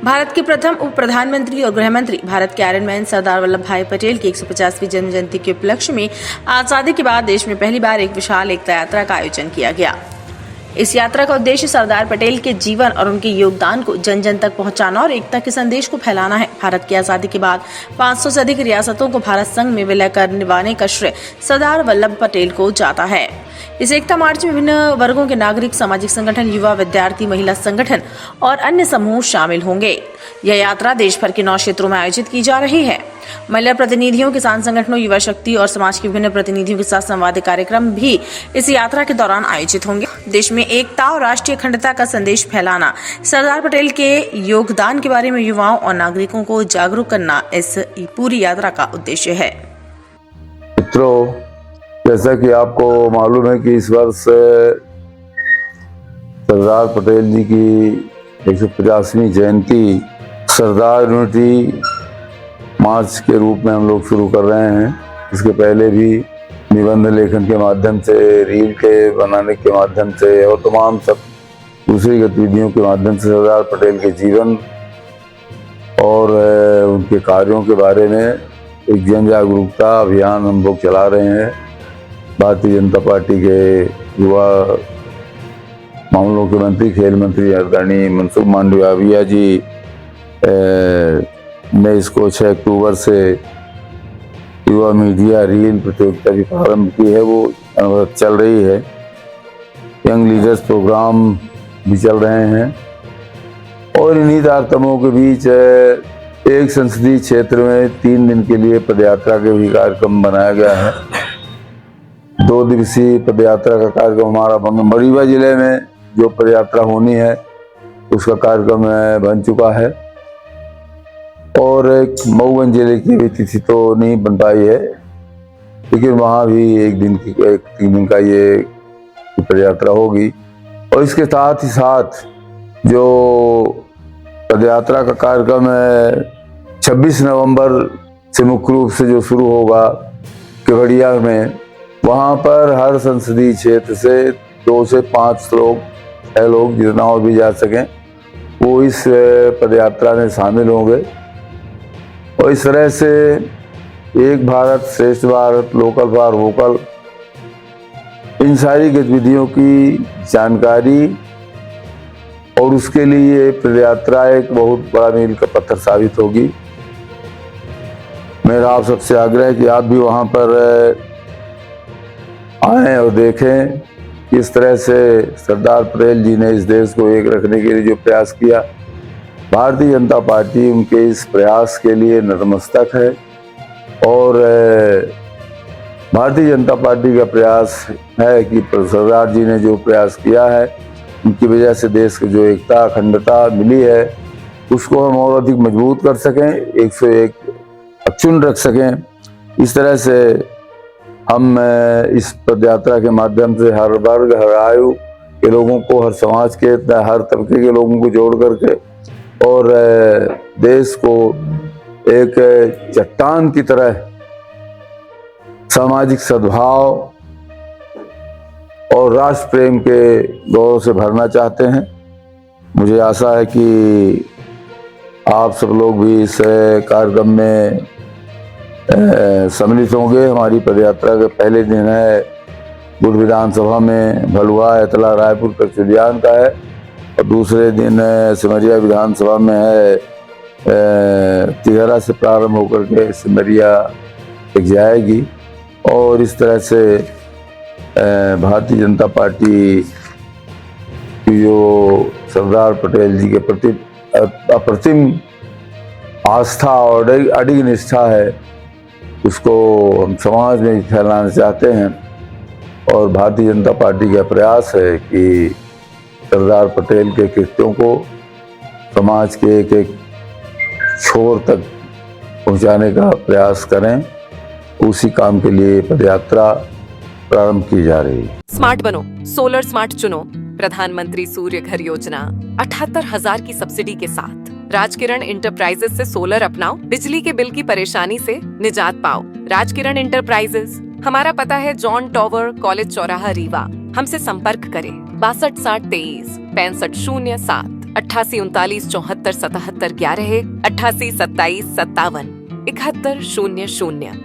भारत के प्रथम उप प्रधानमंत्री और गृह मंत्री, भारत के आयरन मैन सरदार वल्लभ भाई पटेल की 150वीं जन्म जयंती के उपलक्ष्य में आजादी के बाद देश में पहली बार एक विशाल एकता यात्रा का आयोजन किया गया। इस यात्रा का उद्देश्य सरदार पटेल के जीवन और उनके योगदान को जन जन तक पहुंचाना और एकता के संदेश को फैलाना है। भारत की आजादी के बाद 500 से अधिक रियासतों को भारत संघ में विलय करवाने का श्रेय सरदार वल्लभ पटेल को जाता है। इस एकता मार्च में विभिन्न वर्गों के नागरिक, सामाजिक संगठन, युवा, विद्यार्थी, महिला संगठन और अन्य समूह शामिल होंगे। यह यात्रा देश भर के 9 क्षेत्रों में आयोजित की जा रही है। महिला प्रतिनिधियों, किसान संगठनों, युवा शक्ति और समाज के विभिन्न प्रतिनिधियों के साथ संवाद कार्यक्रम भी इस यात्रा के दौरान आयोजित होंगे। देश में एकता और राष्ट्रीय अखंडता का संदेश फैलाना, सरदार पटेल के योगदान के बारे में युवाओं और नागरिकों को जागरूक करना इस पूरी यात्रा का उद्देश्य है। मित्रों, जैसा कि आपको मालूम है कि इस वर्ष सरदार पटेल जी की 150वीं जयंती सरदार यूनिटी मार्च के रूप में हम लोग शुरू कर रहे हैं। इसके पहले भी निबंध लेखन के माध्यम से, रील के बनाने के माध्यम से और तमाम सब दूसरी गतिविधियों के माध्यम से सरदार पटेल के जीवन और उनके कार्यों के बारे में एक जन जागरूकता अभियान हम लोग चला रहे हैं। भारतीय जनता पार्टी के युवा मामलों के मंत्री, खेल मंत्री आदरणीय मनसुख मांडविया जी ने इसको 6 अक्टूबर से युवा मीडिया रील प्रतियोगिता भी प्रारंभ की है, वो चल रही है। यंग लीडर्स प्रोग्राम भी चल रहे हैं और इन्हीं तारतम्यों के बीच एक संसदीय क्षेत्र में 3 दिन के लिए पदयात्रा के भी कार्यक्रम बनाया गया है। 2 दिवसीय पदयात्रा का कार्यक्रम हमारा मरीवा जिले में जो पदयात्रा होनी है उसका कार्यक्रम बन चुका है और एक मऊगंज जिले की भी तिथि तो नहीं बन पाई है, लेकिन वहाँ भी 3 दिन का ये पदयात्रा होगी। और इसके साथ ही साथ जो पदयात्रा का कार्यक्रम है 26 नवंबर से मुख्य रूप से जो शुरू होगा केवड़िया में, वहाँ पर हर संसदीय क्षेत्र से 2 से 5 लोग, 6 लोग, जितना और भी जा सकें, वो इस पदयात्रा में शामिल होंगे। और इस तरह से एक भारत श्रेष्ठ भारत, लोकल फॉर वोकल, इन सारी गतिविधियों की जानकारी और उसके लिए पदयात्रा एक बहुत बड़ा मील का पत्थर साबित होगी। मेरा आप सबसे आग्रह है कि आप भी वहाँ पर आएं और देखें किस तरह से सरदार पटेल जी ने इस देश को एक रखने के लिए जो प्रयास किया। भारतीय जनता पार्टी उनके इस प्रयास के लिए नतमस्तक है और भारतीय जनता पार्टी का प्रयास है कि सरदार जी ने जो प्रयास किया है उनकी वजह से देश को जो एकता अखंडता मिली है उसको हम और अधिक मजबूत कर सकें, 101 अक्षुण्ण रख सकें। इस तरह से हम इस पदयात्रा के माध्यम से हर वर्ग, हर आयु के लोगों को, हर समाज के, हर तबके के लोगों को जोड़ करके और देश को एक चट्टान की तरह सामाजिक सद्भाव और राष्ट्र प्रेम के गौरव से भरना चाहते हैं। मुझे आशा है कि आप सब लोग भी इस कार्यक्रम में सम्मिलित होंगे। हमारी पदयात्रा के पहले दिन है गुड़ विधानसभा में भलुआ, एतला, रायपुर तक उद्यान का है और दूसरे दिन सिमरिया विधानसभा में है तिघरा से प्रारंभ होकर के सिमरिया तक जाएगी। और इस तरह से भारतीय जनता पार्टी की जो सरदार पटेल जी के प्रति अप्रतिम आस्था और अडिग निष्ठा है उसको हम समाज में फैलाना चाहते हैं। और भारतीय जनता पार्टी का प्रयास है कि सरदार पटेल के कृत्यों को समाज के एक छोर तक पहुंचाने का प्रयास करें। उसी काम के लिए पदयात्रा प्रारंभ की जा रही है। स्मार्ट बनो, सोलर स्मार्ट चुनो। प्रधानमंत्री सूर्य घर योजना 78,000 की सब्सिडी के साथ राजकिरण इंटरप्राइजेस से सोलर अपनाओ, बिजली के बिल की परेशानी से निजात पाओ। राजकिरण इंटरप्राइजेस, हमारा पता है जॉन टॉवर, कॉलेज चौराहा, रीवा। हमसे संपर्क करें 62 60 23 65 07। 88 39 74 77 11 88 27 57 71 000।